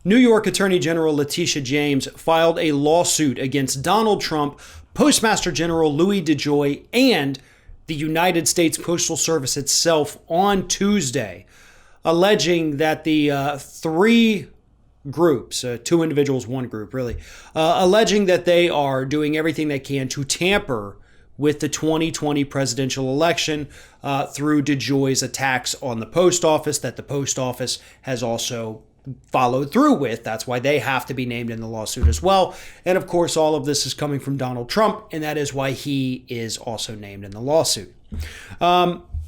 New York Attorney General Letitia James filed a lawsuit against Donald Trump, Postmaster General Louis DeJoy, and the United States Postal Service itself on Tuesday, alleging that the three groups, two individuals, one group really, alleging that they are doing everything they can to tamper with the 2020 presidential election through DeJoy's attacks on the post office that the post office has also followed through with. That's why they have to be named in the lawsuit as well. And of course, all of this is coming from Donald Trump, and that is why he is also named in the lawsuit.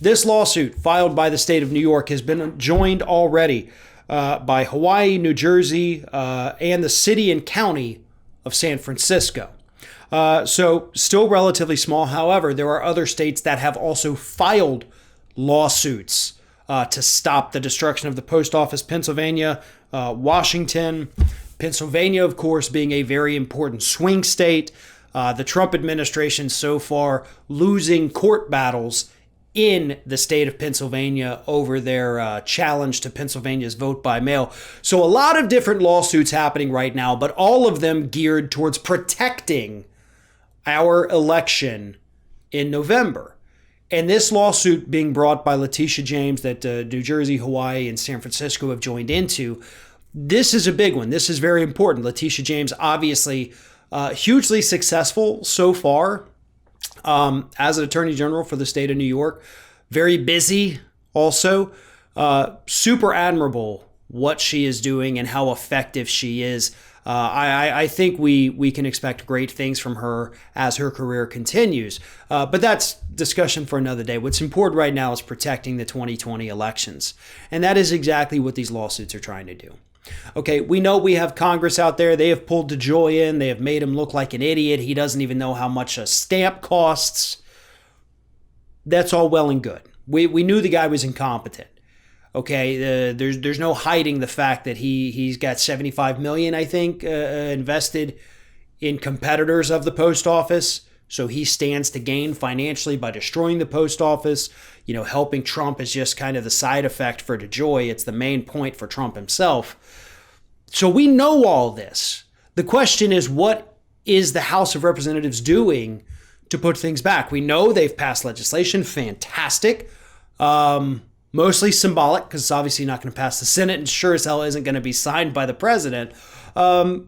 This lawsuit filed by the state of New York has been joined already by Hawaii, New Jersey, and the city and county of San Francisco. So still relatively small. However, there are other states that have also filed lawsuits to stop the destruction of the post office. Pennsylvania, Washington, Pennsylvania, of course, being a very important swing state. The Trump administration so far losing court battles in the state of Pennsylvania over their challenge to Pennsylvania's vote by mail. So a lot of different lawsuits happening right now, but all of them geared towards protecting our election in November. And this lawsuit being brought by Letitia James that New Jersey, Hawaii, and San Francisco have joined into, this is a big one. This is very important. Letitia James, obviously hugely successful so far as an attorney general for the state of New York. Very busy also. Super admirable what she is doing and how effective she is. I think we can expect great things from her as her career continues. But that's discussion for another day. What's important right now is protecting the 2020 elections. And that is exactly what these lawsuits are trying to do. Okay, we know we have Congress out there. They have pulled DeJoy in. They have made him look like an idiot. He doesn't even know how much a stamp costs. That's all well and good. We knew the guy was incompetent. Okay, there's no hiding the fact that he's got $75 million, I think, invested in competitors of the post office. So he stands to gain financially by destroying the post office. You know, helping Trump is just kind of the side effect for DeJoy. It's the main point for Trump himself. So we know all this. The question is, what is the House of Representatives doing to put things back? We know they've passed legislation. Fantastic. Mostly symbolic, because it's obviously not going to pass the Senate and sure as hell isn't going to be signed by the president. But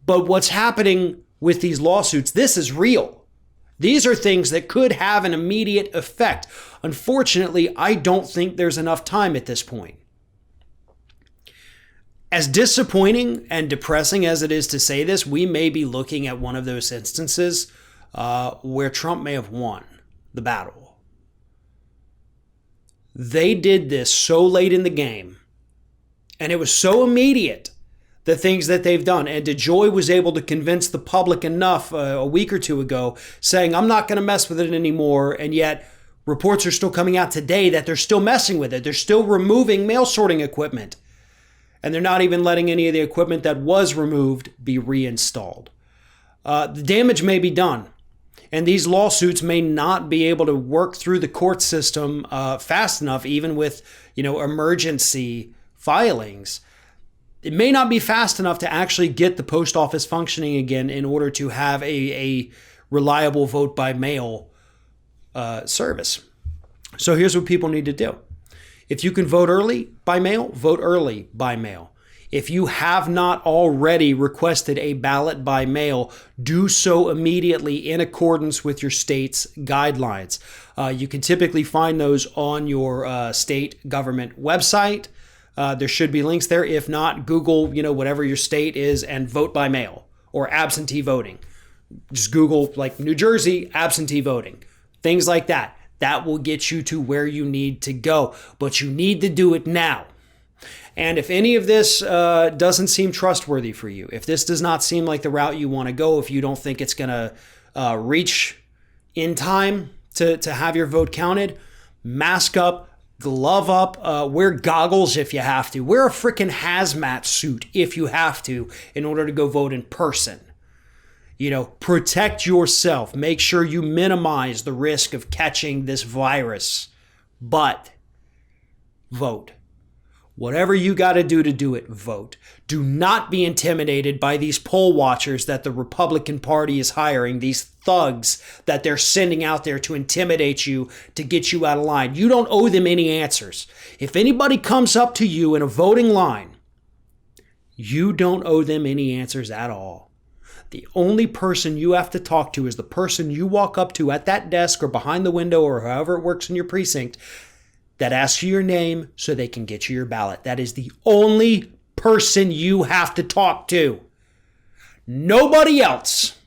what's happening with these lawsuits, this is real. These are things that could have an immediate effect. Unfortunately, I don't think there's enough time at this point. As disappointing and depressing as it is to say this, we may be looking at one of those instances where Trump may have won the battle. They did this so late in the game, and it was so immediate, the things that they've done. And DeJoy was able to convince the public enough a week or two ago, saying, I'm not going to mess with it anymore. And yet reports are still coming out today that they're still messing with it. They're still removing mail sorting equipment. And they're not even letting any of the equipment that was removed be reinstalled. The damage may be done. And these lawsuits may not be able to work through the court system fast enough, even with, emergency filings. It may not be fast enough to actually get the post office functioning again in order to have a reliable vote by mail service. So here's what people need to do. If you can vote early by mail, vote early by mail. If you have not already requested a ballot by mail, do so immediately in accordance with your state's guidelines. You can typically find those on your state government website. There should be links there. If not, Google, whatever your state is and vote by mail or absentee voting. Just Google like New Jersey absentee voting, things like that. That will get you to where you need to go, but you need to do it now. And if any of this doesn't seem trustworthy for you, if this does not seem like the route you want to go, if you don't think it's going to reach in time to have your vote counted, mask up, glove up, wear goggles if you have to, wear a freaking hazmat suit if you have to in order to go vote in person. Protect yourself. Make sure you minimize the risk of catching this virus, but vote. Whatever you got to do it, vote. Do not be intimidated by these poll watchers that the Republican Party is hiring, these thugs that they're sending out there to intimidate you, to get you out of line. You don't owe them any answers. If anybody comes up to you in a voting line, you don't owe them any answers at all. The only person you have to talk to is the person you walk up to at that desk or behind the window or however it works in your precinct that asks you your name so they can get you your ballot. That is the only person you have to talk to. Nobody else.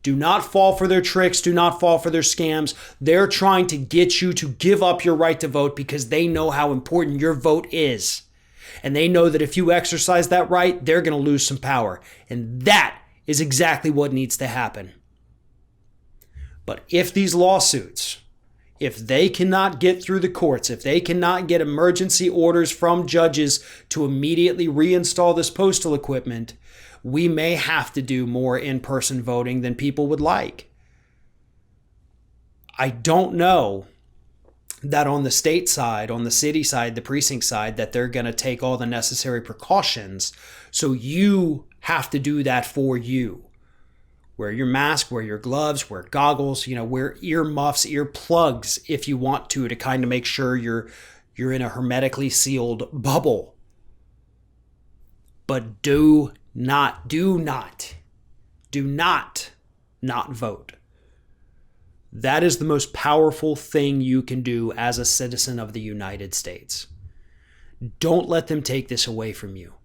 Do not fall for their tricks. Do not fall for their scams. They're trying to get you to give up your right to vote because they know how important your vote is. And they know that if you exercise that right, they're going to lose some power. And that is exactly what needs to happen. But if these lawsuits, if they cannot get through the courts, if they cannot get emergency orders from judges to immediately reinstall this postal equipment, we may have to do more in-person voting than people would like. I don't know that on the state side, on the city side, the precinct side, that they're going to take all the necessary precautions. So you have to do that for you. Wear your mask, wear your gloves, wear goggles, wear ear muffs, ear plugs if you want to kind of make sure you're in a hermetically sealed bubble. But do not vote. That is the most powerful thing you can do as a citizen of the United States. Don't let them take this away from you.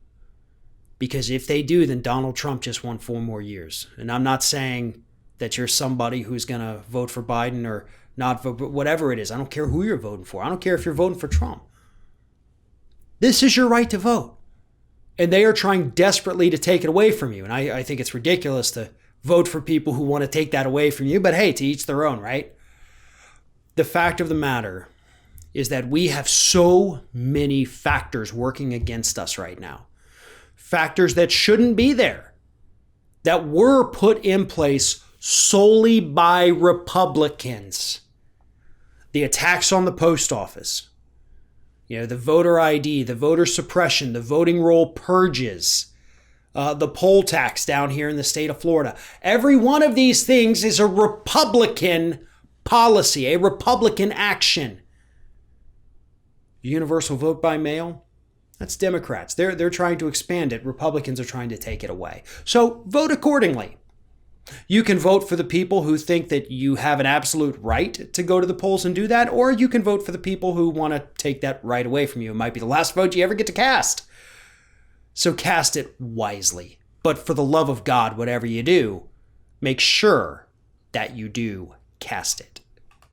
Because if they do, then Donald Trump just won 4 more years. And I'm not saying that you're somebody who's going to vote for Biden or not vote, but whatever it is. I don't care who you're voting for. I don't care if you're voting for Trump. This is your right to vote. And they are trying desperately to take it away from you. And I think it's ridiculous to vote for people who want to take that away from you. But hey, to each their own, right? The fact of the matter is that we have so many factors working against us right now. Factors that shouldn't be there, that were put in place solely by Republicans. The attacks on the post office, the voter ID, the voter suppression, the voting roll purges, the poll tax down here in the state of Florida. Every one of these things is a Republican policy, a Republican action. Universal vote by mail. That's Democrats. They're trying to expand it. Republicans are trying to take it away. So vote accordingly. You can vote for the people who think that you have an absolute right to go to the polls and do that, or you can vote for the people who want to take that right away from you. It might be the last vote you ever get to cast. So cast it wisely. But for the love of God, whatever you do, make sure that you do cast it.